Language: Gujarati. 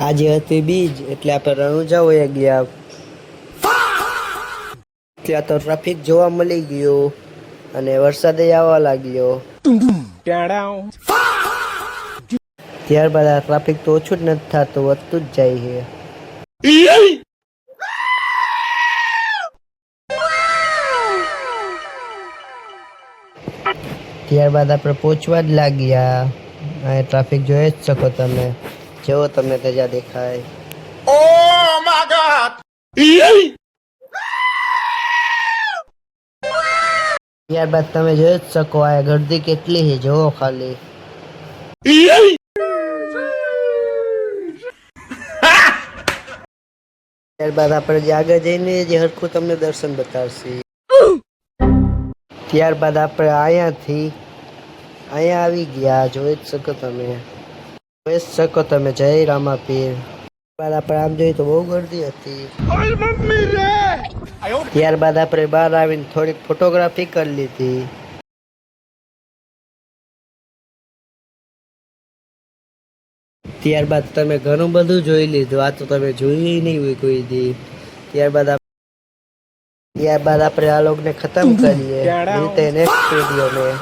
આજે હતી બીજ એટલે આપણે રણુજા વયા ગયા. ત્યાં તો ટ્રાફિક જોવા મળી ગયો અને વરસાદ આવવા લાગ્યો. ત્યારબાદ આ ટ્રાફિક તો ઓછું જ નથી થતું, વધતું જ જાય છે. ત્યારબાદ આપણે પહોંચવા જ લાગ્યા. આ ટ્રાફિક જોઈ જ શકો તમે, જેવો તમને ત્યાં દેખાય. ત્યારબાદ તમે જોઈ જ શકો આ ગર્દી કેટલી છે, જોવો ખાલી. ત્યારબાદ આપણે જે આગળ જઈને જે હરખું તમને દર્શન બતાવશે. ત્યારબાદ આપણે અહીંયા આવી ગયા, જોઈ જ શકો તમે જય રામાપીર. ત્યારબાદ આપણે આમ જોઈએ તો બહુ ગર્દી હતી. ત્યારબાદ આપણે બહાર આવીને થોડીક ફોટોગ્રાફી કરી લીધી. ત્યારબાદ તમે ઘણું બધું જોઈ લીધું, આ તો તમે જોઈ નહીં હોય કોઈ દી. ત્યારબાદ આપણે આ લોગને ખતમ કરીએ. મિલતે નેક્સ્ટ વિડીયો में.